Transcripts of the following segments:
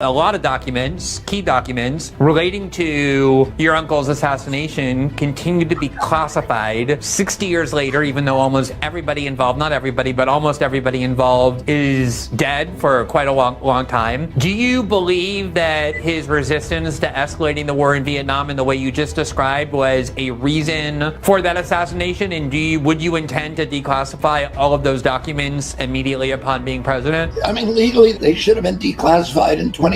A lot of documents, key documents, relating to your uncle's assassination continue to be classified 60 years later, even though almost everybody involved, not everybody, but almost everybody involved is dead for quite a long time. Do you believe that his resistance to escalating the war in Vietnam in the way you just described was a reason for that assassination? And would you intend to declassify all of those documents immediately upon being president? I mean, legally, they should have been declassified in 2016.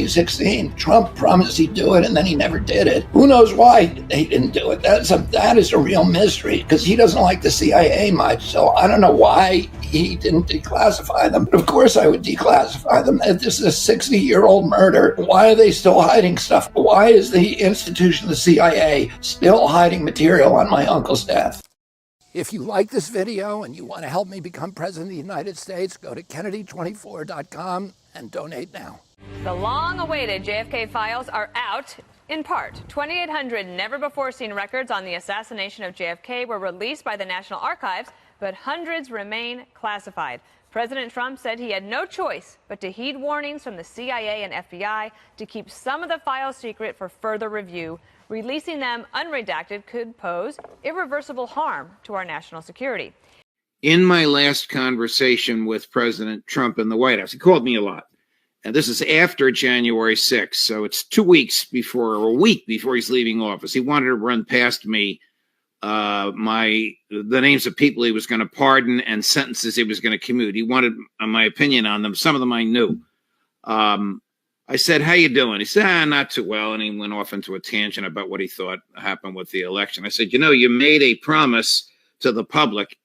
Trump promised he'd do it, and then he never did it. Who knows why he didn't do it? That is a real mystery, because he doesn't like the CIA much. So I don't know why he didn't declassify them. But of course I would declassify them. If this is a 60-year-old murder, why are they still hiding stuff? Why is the institution of the CIA still hiding material on my uncle's death? If you like this video and you want to help me become president of the United States, go to Kennedy24.com and donate now. The long-awaited JFK files are out, in part. 2,800 never-before-seen records on the assassination of JFK were released by the National Archives, but hundreds remain classified. President Trump said he had no choice but to heed warnings from the CIA and FBI to keep some of the files secret for further review. Releasing them unredacted could pose irreversible harm to our national security. In my last conversation with President Trump in the White House, he called me a lot. And this is after January 6th, so it's 2 weeks before, or a week before he's leaving office. He wanted to run past me the names of people he was going to pardon and sentences he was going to commute. He wanted my opinion on them. Some of them I knew. I said, "How you doing?" He said, "Not too well." And he went off into a tangent about what he thought happened with the election. I said, "You made a promise to the public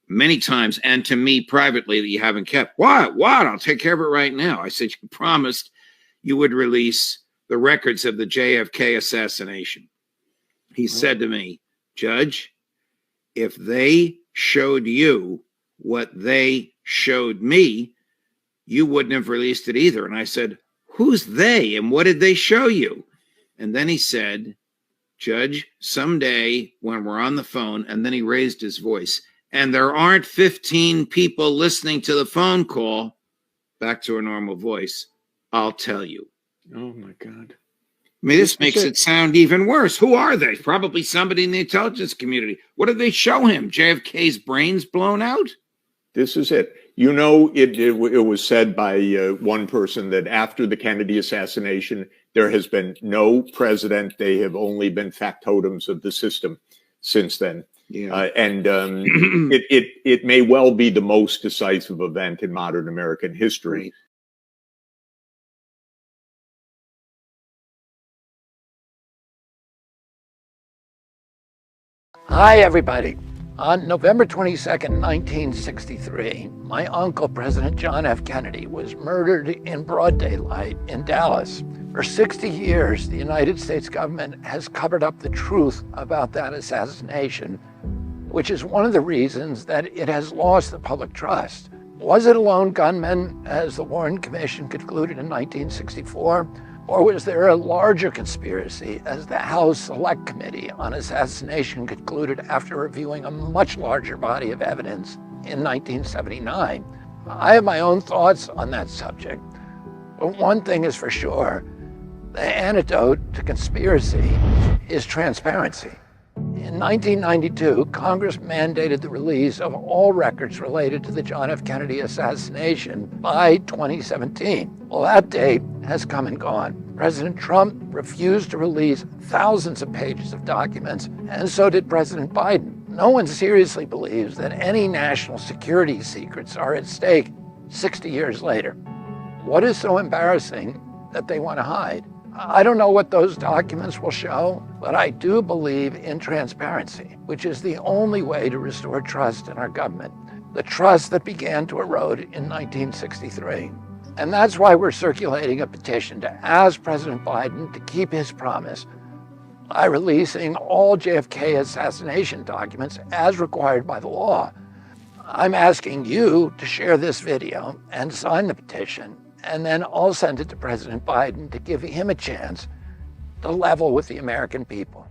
many times and to me privately that you haven't kept." What? I'll take care of it right now. I said, "You promised you would release the records of the JFK assassination." He said to me, "Judge, if they showed you what they showed me, you wouldn't have released it either." And I said, "Who's they and what did they show you?" And then he said, "Judge, someday when we're on the phone," and then he raised his voice, "and there aren't 15 people listening to the phone call," back to a normal voice, "I'll tell you." Oh, my God. I mean, this makes it sound even worse. Who are they? Probably somebody in the intelligence community. What did they show him? JFK's brains blown out? This is it. It was said by one person that after the Kennedy assassination, there has been no president. They have only been factotums of the system since then. Yeah. It may well be the most decisive event in modern American history. Hi, everybody. On November 22nd, 1963, my uncle, President John F. Kennedy, was murdered in broad daylight in Dallas. For 60 years, the United States government has covered up the truth about that assassination, which is one of the reasons that it has lost the public trust. Was it a lone gunman, as the Warren Commission concluded in 1964? Or was there a larger conspiracy, as the House Select Committee on Assassination concluded after reviewing a much larger body of evidence in 1979? I have my own thoughts on that subject, but one thing is for sure: the antidote to conspiracy is transparency. In 1992, Congress mandated the release of all records related to the John F. Kennedy assassination by 2017. Well, that date has come and gone. President Trump refused to release thousands of pages of documents, and so did President Biden. No one seriously believes that any national security secrets are at stake 60 years later. What is so embarrassing that they want to hide? I don't know what those documents will show, but I do believe in transparency, which is the only way to restore trust in our government, the trust that began to erode in 1963. And that's why we're circulating a petition to ask President Biden to keep his promise by releasing all JFK assassination documents as required by the law. I'm asking you to share this video and sign the petition, and then I'll send it to President Biden to give him a chance to level with the American people.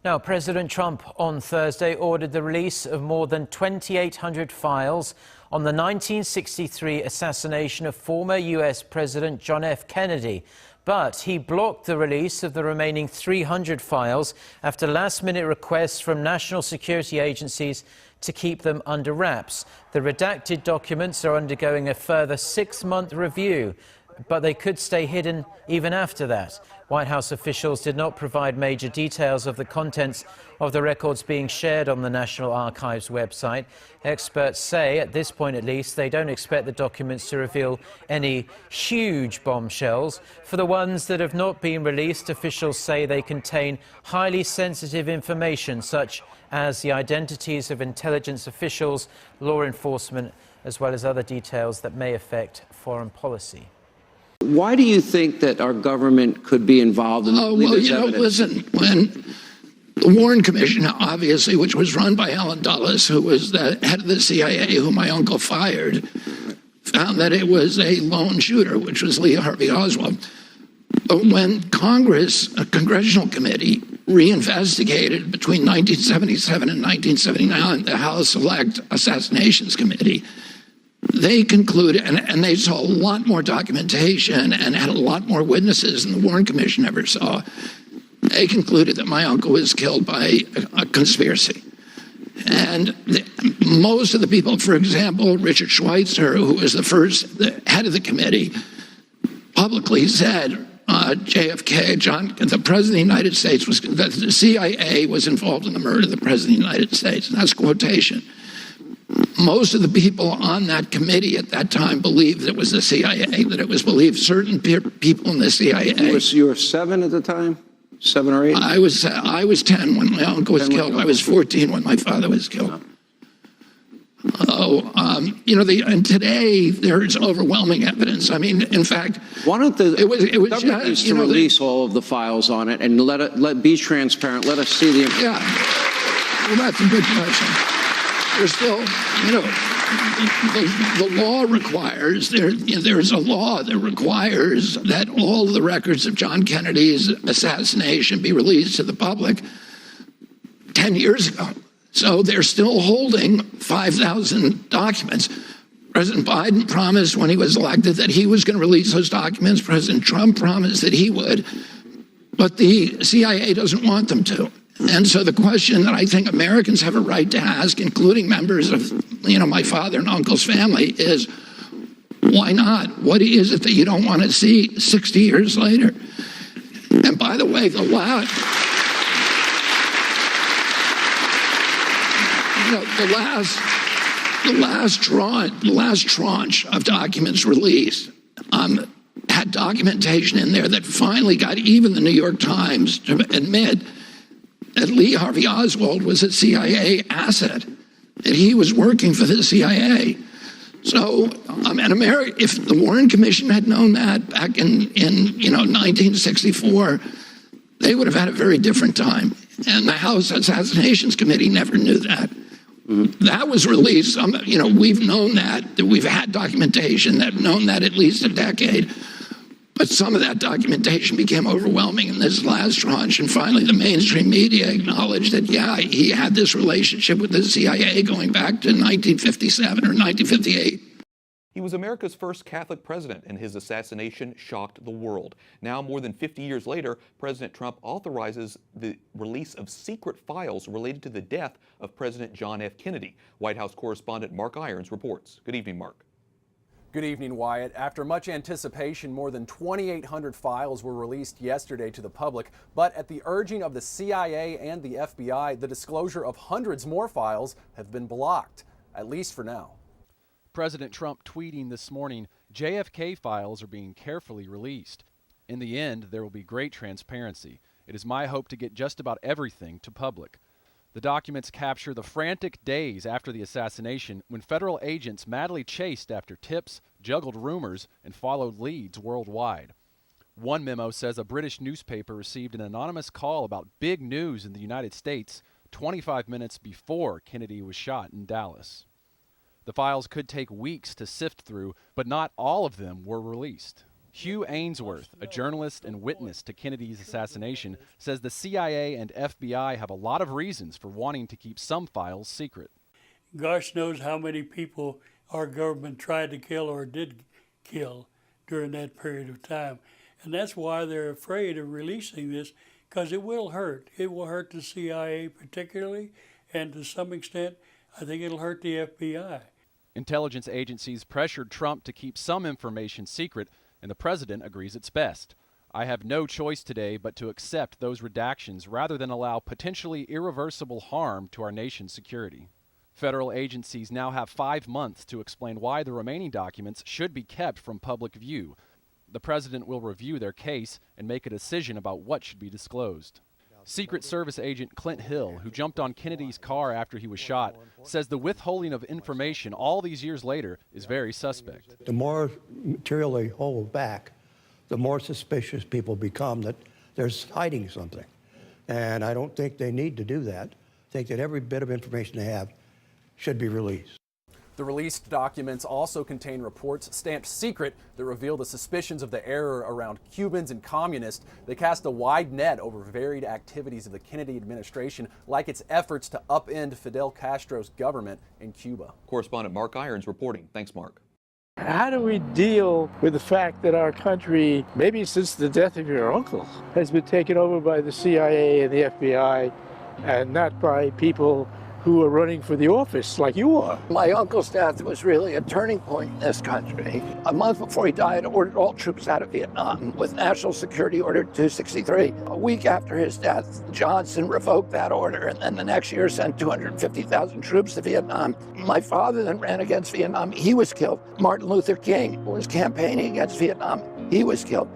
Now, President Trump on Thursday ordered the release of more than 2,800 files on the 1963 assassination of former U.S. President John F. Kennedy. But he blocked the release of the remaining 300 files after last-minute requests from national security agencies to keep them under wraps. The redacted documents are undergoing a further 6-month review, but they could stay hidden even after that. White House officials did not provide major details of the contents of the records being shared on the National Archives website. Experts say, at this point at least, they don't expect the documents to reveal any huge bombshells. For the ones that have not been released, officials say they contain highly sensitive information, such as the identities of intelligence officials, law enforcement, as well as other details that may affect foreign policy. Why do you think that our government could be involved in this evidence? Listen, when the Warren Commission, obviously, which was run by Alan Dulles, who was the head of the CIA, who my uncle fired, found that it was a lone shooter, which was Lee Harvey Oswald. But when Congress, a congressional committee, reinvestigated between 1977 and 1979 the House Select Assassinations Committee, they concluded, and they saw a lot more documentation and had a lot more witnesses than the Warren Commission ever saw. They concluded that my uncle was killed by a conspiracy. And most of the people, for example, Richard Schweitzer, who was the head of the committee, publicly said JFK, the President of the United States, that the CIA was involved in the murder of the President of the United States. And that's quotation. Most of the people on that committee at that time believed it was the CIA, that it was believed certain people in the CIA. You were 7 at the time? 7 or 8? I was 10 when my uncle was killed. I was 14 when my father was killed. And today there's overwhelming evidence. I mean, in fact, why don't the government needs to release all of the files on it and let be transparent. Let us see the information. Yeah, well, that's a good question. There's still, the law requires, there's a law that requires that all the records of John Kennedy's assassination be released to the public 10 years ago. So they're still holding 5,000 documents. President Biden promised when he was elected that he was going to release those documents. President Trump promised that he would, but the CIA doesn't want them to. And so the question that I think Americans have a right to ask, including members of, my father and uncle's family, is why not? What is it that you don't want to see 60 years later? And by the way, the last tranche of documents released had documentation in there that finally got even the New York Times to admit that Lee Harvey Oswald was a CIA asset, that he was working for the CIA. So, if the Warren Commission had known that back in 1964, they would have had a very different time. And the House Assassinations Committee never knew that. Mm-hmm. That was released. We've known that we've had documentation that have known that at least a decade. But some of that documentation became overwhelming in this last tranche. And finally, the mainstream media acknowledged that, he had this relationship with the CIA going back to 1957 or 1958. He was America's first Catholic president, and his assassination shocked the world. Now, more than 50 years later, President Trump authorizes the release of secret files related to the death of President John F. Kennedy. White House correspondent Mark Irons reports. Good evening, Mark. Good evening, Wyatt. After much anticipation, more than 2,800 files were released yesterday to the public. But at the urging of the CIA and the FBI, the disclosure of hundreds more files have been blocked, at least for now. President Trump tweeting this morning, JFK files are being carefully released. In the end, there will be great transparency. It is my hope to get just about everything to public. The documents capture the frantic days after the assassination when federal agents madly chased after tips, juggled rumors, and followed leads worldwide. One memo says a British newspaper received an anonymous call about big news in the United States 25 minutes before Kennedy was shot in Dallas. The files could take weeks to sift through, but not all of them were released. Hugh Ainsworth, a journalist and witness to Kennedy's assassination, says the CIA and FBI have a lot of reasons for wanting to keep some files secret. Gosh knows how many people our government tried to kill or did kill during that period of time. And that's why they're afraid of releasing this, because it will hurt. It will hurt the CIA particularly, and to some extent, I think it'll hurt the FBI. Intelligence agencies pressured Trump to keep some information secret, and the president agrees it's best. I have no choice today but to accept those redactions rather than allow potentially irreversible harm to our nation's security. Federal agencies now have 5 months to explain why the remaining documents should be kept from public view. The president will review their case and make a decision about what should be disclosed. Secret Service agent Clint Hill, who jumped on Kennedy's car after he was shot, says the withholding of information all these years later is very suspect. The more material they hold back, the more suspicious people become that there's hiding something. And I don't think they need to do that. I think that every bit of information they have should be released. The released documents also contain reports stamped secret that reveal the suspicions of the error around Cubans and communists. They cast a wide net over varied activities of the Kennedy administration, like its efforts to upend Fidel Castro's government in Cuba. Correspondent Mark Irons reporting. Thanks, Mark. How do we deal with the fact that our country, maybe since the death of your uncle, has been taken over by the CIA and the FBI and not by people who are running for the office like you are? My uncle's death was really a turning point in this country. A month before he died, ordered all troops out of Vietnam with National Security Order 263. A week after his death, Johnson revoked that order, and then the next year sent 250,000 troops to Vietnam. My father then ran against Vietnam. He was killed. Martin Luther King was campaigning against Vietnam. He was killed.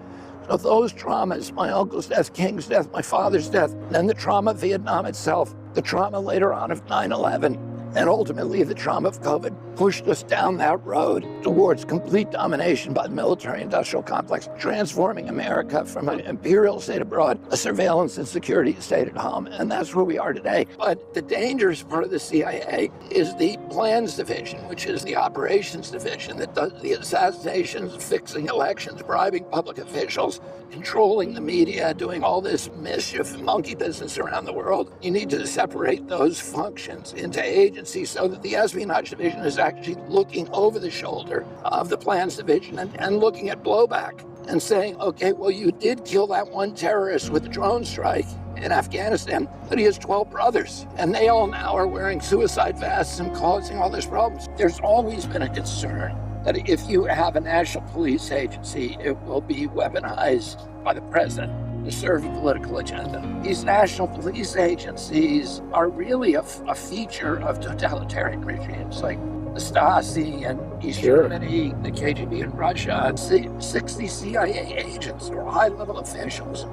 So those traumas, my uncle's death, King's death, my father's death, then the trauma of Vietnam itself, the trauma later on of 9/11, and ultimately the trauma of COVID pushed us down that road towards complete domination by the military-industrial complex, transforming America from an imperial state abroad, a surveillance and security state at home, and that's where we are today. But the dangerous part of the CIA is the plans division, which is the operations division that does the assassinations, fixing elections, bribing public officials, controlling the media, doing all this mischief, monkey business around the world. You need to separate those functions into agencies so that the espionage division is actually looking over the shoulder of the plans division and looking at blowback and saying, okay, well, you did kill that one terrorist with the drone strike in Afghanistan, but he has 12 brothers, and they all now are wearing suicide vests and causing all these problems. There's always been a concern that if you have a national police agency, it will be weaponized by the president to serve a political agenda. These national police agencies are really a feature of totalitarian regimes like the Stasi and East Germany, the KGB in Russia. 60 CIA agents or high-level officials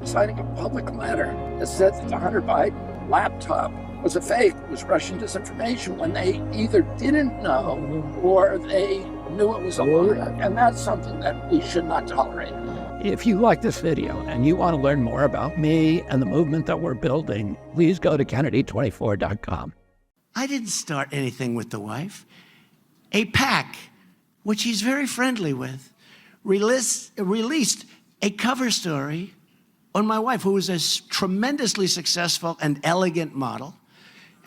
signing a public letter that said that the Hunter Biden laptop was a fake, was Russian disinformation, when they either didn't know or they knew it was a lie. And that's something that we should not tolerate. If you like this video and you want to learn more about me and the movement that we're building, please go to Kennedy24.com. I didn't start anything with the wife. A PAC, which he's very friendly with, released a cover story on my wife, who was a tremendously successful and elegant model.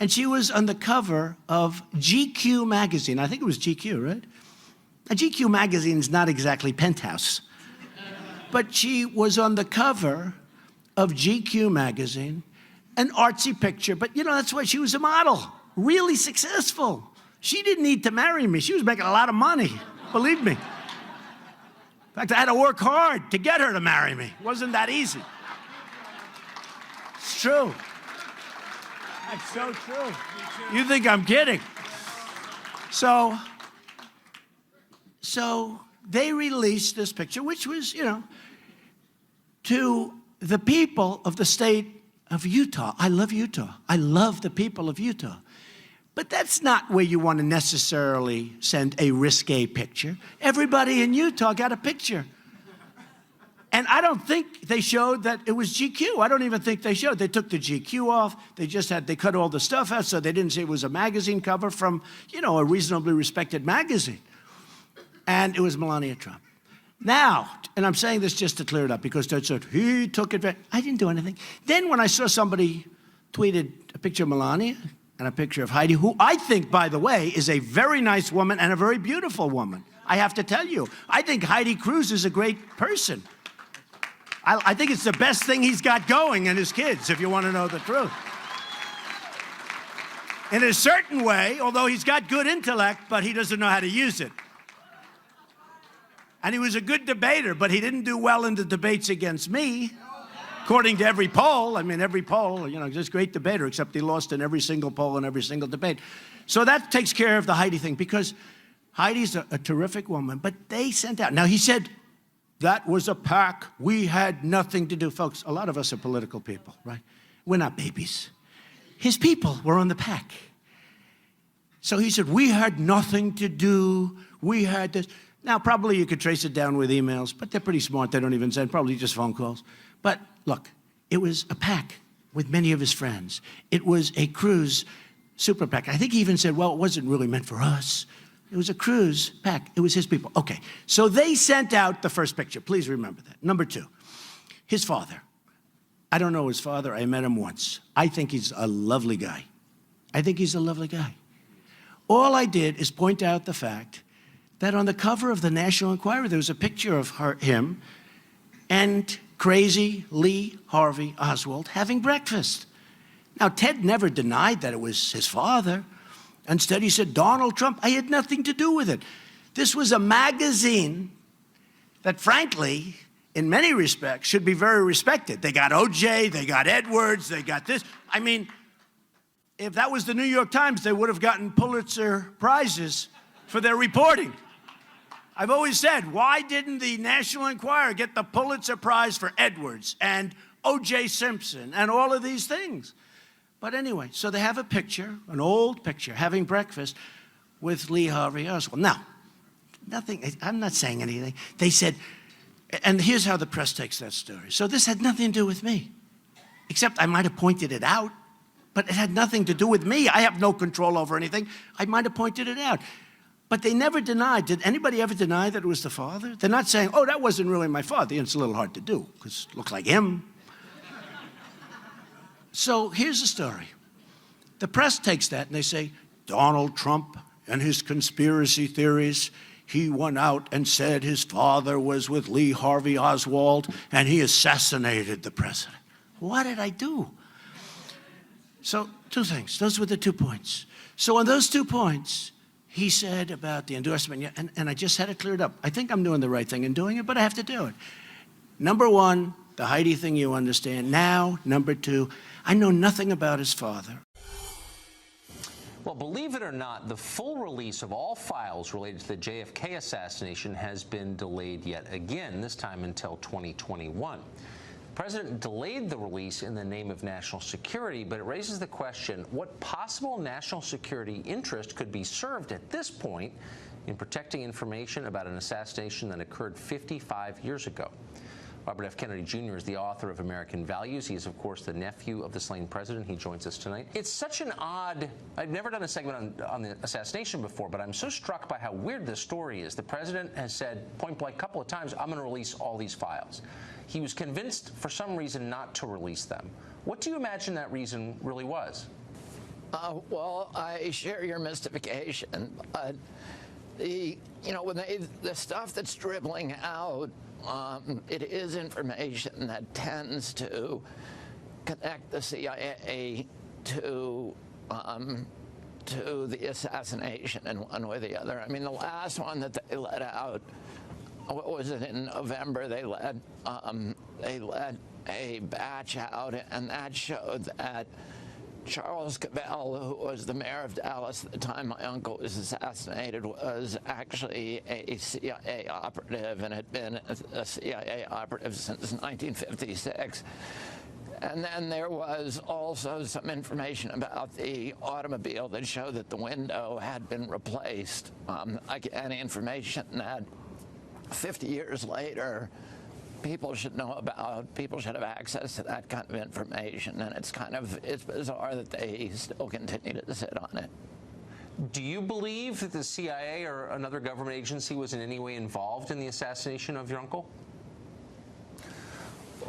And she was on the cover of GQ magazine. I think it was GQ, right? A GQ magazine is not exactly Penthouse. But she was on the cover of GQ magazine, an artsy picture. But, you know, that's why she was a model, really successful. She didn't need to marry me. She was making a lot of money, believe me. In fact, I had to work hard to get her to marry me. It wasn't that easy. It's true. That's so true. You think I'm kidding? So they released this picture, which was, you know, to the people of the state of Utah. I love Utah. I love the people of Utah. But that's not where you want to necessarily send a risque picture. Everybody in Utah got a picture. And I don't think they showed that it was GQ. I don't even think they showed. They took the GQ off. They cut all the stuff out, so they didn't say it was a magazine cover from, you know, a reasonably respected magazine. And it was Melania Trump. Now, and I'm saying this just to clear it up, because Ted said, he took it. I didn't do anything. Then when I saw somebody tweeted a picture of Melania and a picture of Heidi, who I think, by the way, is a very nice woman and a very beautiful woman. I have to tell you, I think Heidi Cruz is a great person. I think it's the best thing he's got going, and his kids, if you want to know the truth. In a certain way, although he's got good intellect, but he doesn't know how to use it. And he was a good debater, but he didn't do well in the debates against me, according to every poll. I mean, every poll, you know, just great debater, except he lost in every single poll and every single debate. So that takes care of the Heidi thing, because Heidi's a terrific woman, but they sent out. Now, he said, that was a pack. We had nothing to do. Folks, a lot of us are political people, right? We're not babies. His people were on the pack. So he said, we had nothing to do. We had this. Now, probably you could trace it down with emails, but they're pretty smart. They don't even send, probably just phone calls. But look, it was a pack with many of his friends. It was a Cruz super PAC. I think he even said, well, it wasn't really meant for us. It was a Cruz PAC. It was his people. Okay, so they sent out the first picture. Please remember that. Number two, his father. I don't know his father. I met him once. I think he's a lovely guy. I think he's a lovely guy. All I did is point out the fact that on the cover of the National Enquirer, there was a picture of him and crazy Lee Harvey Oswald having breakfast. Now, Ted never denied that it was his father. Instead, he said, Donald Trump, I had nothing to do with it. This was a magazine that, frankly, in many respects, should be very respected. They got OJ, they got Edwards, they got this. I mean, if that was the New York Times, they would have gotten Pulitzer Prizes for their reporting. I've always said, why didn't the National Enquirer get the Pulitzer Prize for Edwards and O.J. Simpson and all of these things? But anyway, so they have a picture, an old picture, having breakfast with Lee Harvey Oswald. Now, nothing, I'm not saying anything. They said, and here's how the press takes that story. So this had nothing to do with me, except I might have pointed it out, but it had nothing to do with me. I have no control over anything. I might have pointed it out. But they never denied. Did anybody ever deny that it was the father? They're not saying, oh, that wasn't really my father. It's a little hard to do, because it looked like him. So here's the story. The press takes that and they say, Donald Trump and his conspiracy theories, he went out and said his father was with Lee Harvey Oswald and he assassinated the president. What did I do? So two things. Those were the 2 points. So on those 2 points, he said about the endorsement, and I just had it cleared up. I think I'm doing the right thing in doing it, but I have to do it. Number one, the Heidi thing you understand now. Number two, I know nothing about his father. Well, believe it or not, the full release of all files related to the JFK assassination has been delayed yet again, this time until 2021. The president delayed the release in the name of national security, but it raises the question, what possible national security interest could be served at this point in protecting information about an assassination that occurred 55 years ago? Robert F. Kennedy Jr. is the author of American Values. He is, of course, the nephew of the slain president. He joins us tonight. It's such an odd... I've never done a segment on the assassination before, but I'm so struck by how weird this story is. The president has said point-blank a couple of times, I'm going to release all these files. He was convinced, for some reason, not to release them. What do you imagine that reason really was? Well, I share your mystification. The stuff that's dribbling out, it is information that tends to connect the CIA to the assassination in one way or the other. I mean, the last one that they let out, what was it, in November, they let a batch out, and that showed that Charles Cavell, who was the mayor of Dallas at the time my uncle was assassinated, was actually a CIA operative and had been a CIA operative since 1956. And then there was also some information about the automobile that showed that the window had been replaced. Again, information that 50 years later, people should know about, people should have access to that kind of information, and it's bizarre that they still continue to sit on it. Do you believe that the CIA or another government agency was in any way involved in the assassination of your uncle?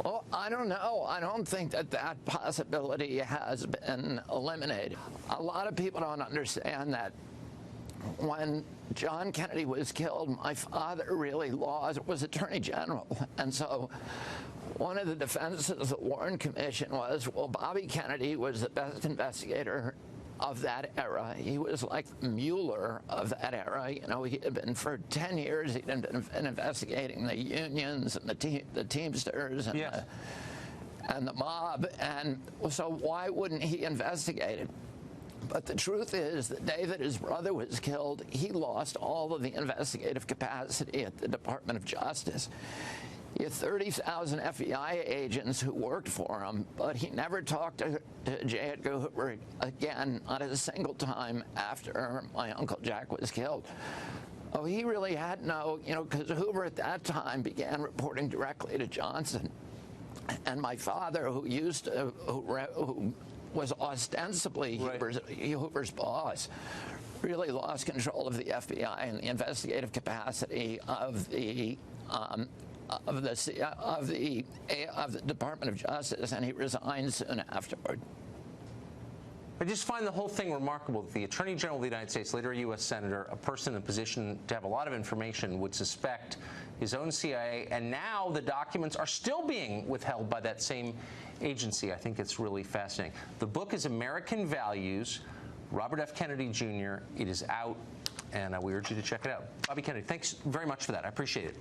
Well, I don't know. I don't think that that possibility has been eliminated. A lot of people don't understand that when John Kennedy was killed, my father really was Attorney General. And so one of the defenses of the Warren Commission was, well, Bobby Kennedy was the best investigator of that era. He was like Mueller of that era. You know, he had been for 10 years, he'd been investigating the unions and the Teamsters and the mob. And so why wouldn't he investigate it? But the truth is, the day that his brother was killed, he lost all of the investigative capacity at the Department of Justice. He had 30,000 FBI agents who worked for him, but he never talked to J. Edgar Hoover again, not a single time after my Uncle Jack was killed. Oh, he really had no, you know, because Hoover at that time began reporting directly to Johnson. And my father, who was ostensibly Hoover's boss, really lost control of the FBI and the investigative capacity of the Department of Justice, and he resigned soon afterward. I just find the whole thing remarkable that the Attorney General of the United States, later a U.S. Senator, a person in a position to have a lot of information, would suspect his own CIA, and now the documents are still being withheld by that same agency. I think it's really fascinating. The book is American Values, Robert F. Kennedy Jr. It is out, and we urge you to check it out. Bobby Kennedy, thanks very much for that. I appreciate it.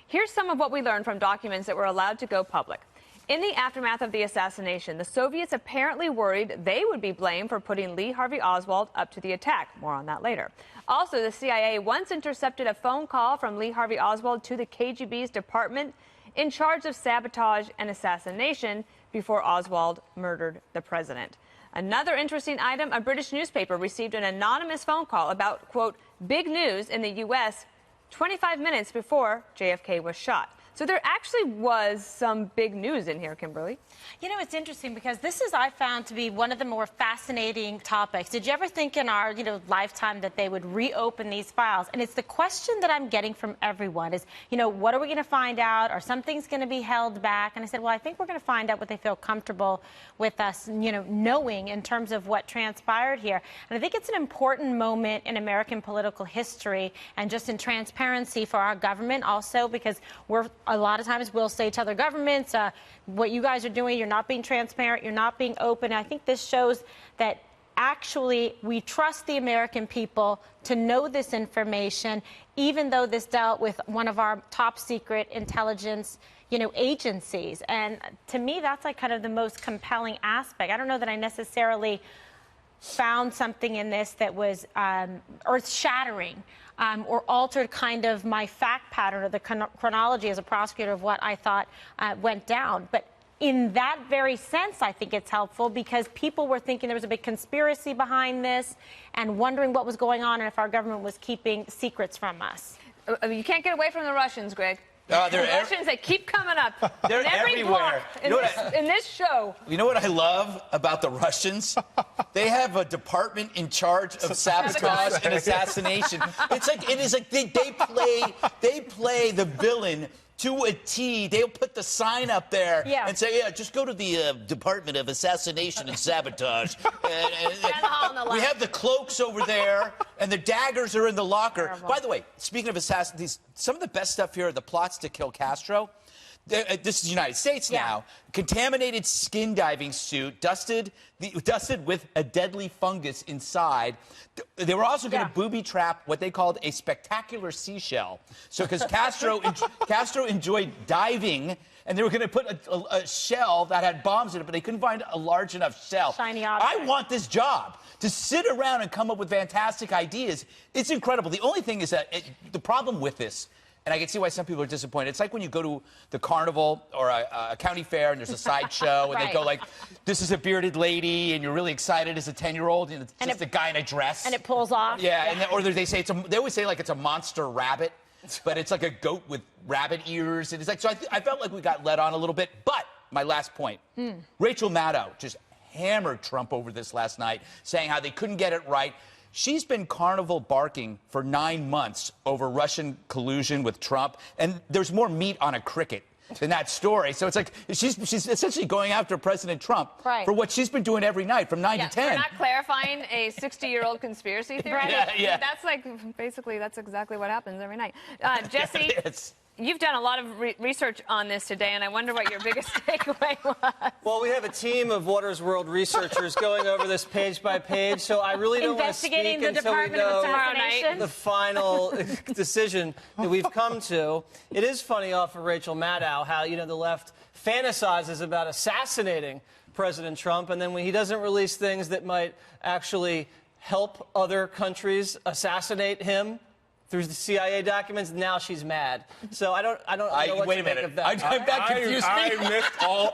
Here's some of what we learned from documents that were allowed to go public. In the aftermath of the assassination, the Soviets apparently worried they would be blamed for putting Lee Harvey Oswald up to the attack. More on that later. Also, the CIA once intercepted a phone call from Lee Harvey Oswald to the KGB's department in charge of sabotage and assassination before Oswald murdered the president. Another interesting item, a British newspaper received an anonymous phone call about, quote, big news in the U.S. 25 minutes before JFK was shot. So there actually was some big news in here, Kimberly. You know, it's interesting because this is, I found, to be one of the more fascinating topics. Did you ever think in our, lifetime that they would reopen these files? And it's the question that I'm getting from everyone is, what are we going to find out? Are some things going to be held back? And I said, well, I think we're going to find out what they feel comfortable with us, knowing in terms of what transpired here. And I think it's an important moment in American political history and just in transparency for our government also, because a lot of times we'll say to other governments, what you guys are doing, you're not being transparent, you're not being open. And I think this shows that actually we trust the American people to know this information, even though this dealt with one of our top secret intelligence agencies. And to me, that's like kind of the most compelling aspect. I don't know that I necessarily found something in this that was earth-shattering. Or altered kind of my fact pattern or the chronology as a prosecutor of what I thought went down. But in that very sense, I think it's helpful because people were thinking there was a big conspiracy behind this and wondering what was going on and if our government was keeping secrets from us. You can't get away from the Russians, Greg. The Russians, they keep coming up. They're in every everywhere. block in this show. You know what I love about the Russians? They have a department in charge of sabotage and assassination. It is like they play the villain to a T. They'll put the sign up there and say, just go to the Department of Assassination and Sabotage. We have the cloaks over there, and the daggers are in the locker. Terrible. By the way, speaking of assassins, some of the best stuff here are the plots to kill Castro. This is the United States now. Contaminated skin diving suit, dusted with a deadly fungus inside. They were also going to booby trap what they called a spectacular seashell. So because Castro enjoyed diving, and they were going to put a shell that had bombs in it, but they couldn't find a large enough shell. Shiny object. I want this job. To sit around and come up with fantastic ideas, it's incredible. The only thing is that the problem with this, and I can see why some people are disappointed. It's like when you go to the carnival or a county fair and there's a sideshow and they go like, this is a bearded lady, and you're really excited as a 10-year-old, and it's just a guy in a dress. And it pulls off. Yeah. Or they say they always say like it's a monster rabbit, but it's like a goat with rabbit ears. And it's like, so I felt like we got led on a little bit. But my last point, Rachel Maddow just hammered Trump over this last night, saying how they couldn't get it right. She's been carnival barking for 9 months over Russian collusion with Trump, and there's more meat on a cricket in that story. So it's like she's essentially going after President Trump for what she's been doing every night from 9 to 10. We're not clarifying a 60-year-old conspiracy theory. Yeah. That's like, basically, that's exactly what happens every night. Jesse, you've done a lot of research on this today, and I wonder what your biggest takeaway was. Well, we have a team of Water's World researchers going over this page by page, so I really don't want to speak Investigating the until we Department of know Assassination. the final decision that we've come to. It is funny off of Rachel Maddow how, you know, the left fantasizes about assassinating President Trump, and then when he doesn't release things that might actually help other countries assassinate him through the CIA documents, now she's mad. So I don't know what wait to a make minute. of that. That confused me. I missed all.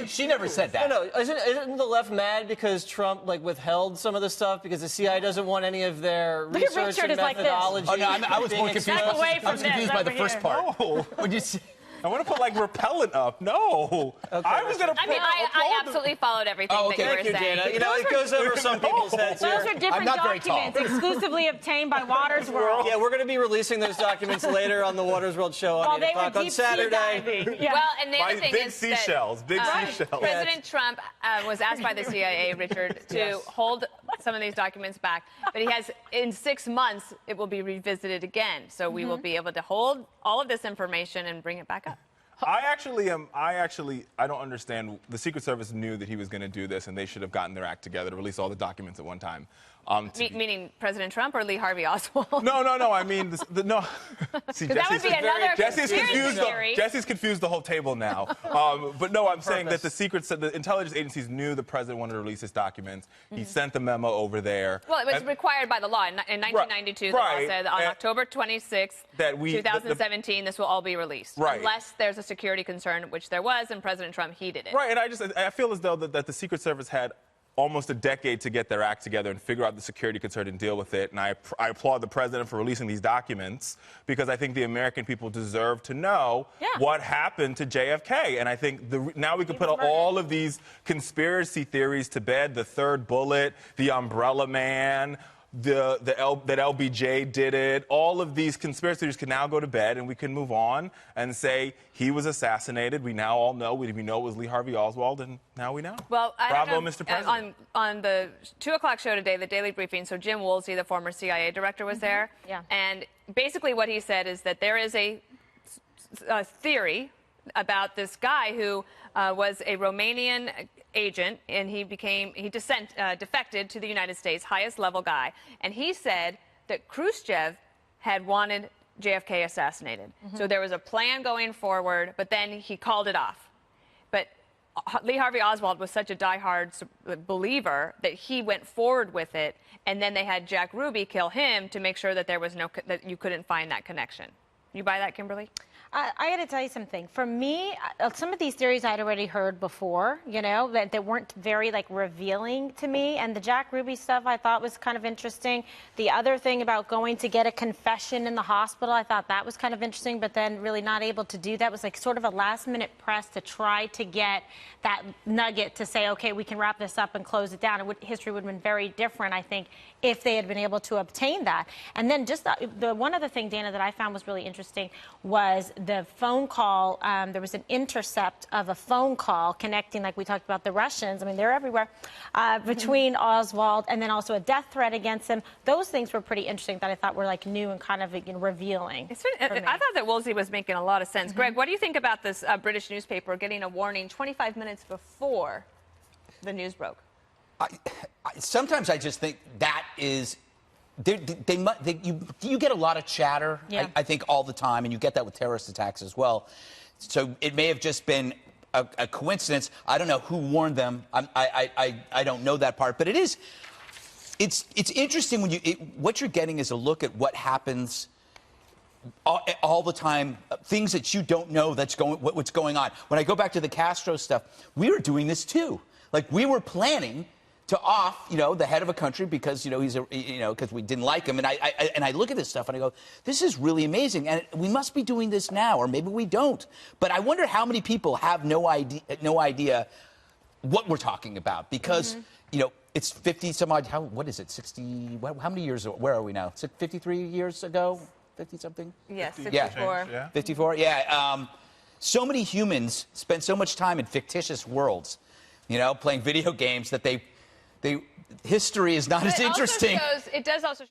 She never said that. No, isn't the left mad because Trump withheld some of the stuff because the CIA doesn't want any of their research and methodology? Oh no, I was more confused. I was confused by the first part. No. Would you say? I want to put repellent up. No. Okay. I was going to. I absolutely followed everything that you were Thank you, saying. Dana. You know, it goes over some people's heads Those here. are different documents exclusively obtained by Water's World. Yeah, we're going to be releasing those documents later on the Water's World show on 8 o'clock on Saturday. Yeah. Well, and the other thing big is seashells, big seashells. President Trump was asked by the CIA, Richard, to hold some of these documents back, but he has, in 6 months, it will be revisited again. So we will be able to hold all of this information and bring it back up. I don't understand. The Secret Service knew that he was going to do this, and they should have gotten their act together to release all the documents at one time. Meaning President Trump or Lee Harvey Oswald? No. I mean, no. See, that would be another Jesse's confused the whole table now. But no, I'm saying that the intelligence agencies knew the president wanted to release his documents. He sent the memo over there. Well, it was required by the law. In 1992, the law said on October 26th, 2017, this will all be released. Right. Unless there's a security concern, which there was, and President Trump heeded it. Right, and I feel as though that the Secret Service had almost a decade to get their act together and figure out the security concern and deal with it. And I applaud the president for releasing these documents because I think the American people deserve to know what happened to JFK. And I think now we can put all of these conspiracy theories to bed, the third bullet, the umbrella man, that LBJ did it. All of these conspiracy theories can now go to bed, and we can move on and say he was assassinated. We now all know. We know it was Lee Harvey Oswald, and now we know. Well, bravo, Mr. President. On the 2 o'clock show today, the Daily Briefing, so Jim Woolsey, the former CIA director, was there. Yeah. And basically what he said is that there is a theory about this guy who was a Romanian agent, and he defected to the United States, highest level guy. And he said that Khrushchev had wanted JFK assassinated. So there was a plan going forward, but then he called it off. But Lee Harvey Oswald was such a diehard believer that he went forward with it, and then they had Jack Ruby kill him to make sure that there was that you couldn't find that connection. You buy that, Kimberly? I got to tell you something. For me, some of these theories I'd already heard before, that weren't very revealing to me. And the Jack Ruby stuff I thought was kind of interesting. The other thing about going to get a confession in the hospital, I thought that was kind of interesting, but then really not able to do that. Was sort of a last-minute press to try to get that nugget to say, okay, we can wrap this up and close it down. History would have been very different, I think, if they had been able to obtain that. And then just the one other thing, Dana, that I found was really interesting was the phone call. There was an intercept of a phone call connecting, like we talked about the Russians. I mean, they're everywhere, between Oswald and then also a death threat against him. Those things were pretty interesting that I thought were new and kind of revealing. I thought that Woolsey was making a lot of sense. Greg, what do you think about this British newspaper getting a warning 25 minutes before the news broke? Sometimes I just think that is, you get a lot of chatter, I think, all the time, and you get that with terrorist attacks as well. So it may have just been a coincidence. I don't know who warned them. I don't know that part, but it's interesting when what you're getting is a look at what happens all the time, things that you don't know what's going on. When I go back to the Castro stuff, we were doing this too. We were planning to off, the head of a country because, because we didn't like him. And I look at this stuff and I go, this is really amazing. And we must be doing this now, or maybe we don't. But I wonder how many people have no idea what we're talking about, because you know, it's 50 some odd, what is it, 60, how many years, where are we now? 53 years ago? 50 something? Yes, 50, 54. Yeah. 54, yeah. So many humans spend so much time in fictitious worlds, you know, playing video games that history is not as interesting. It does also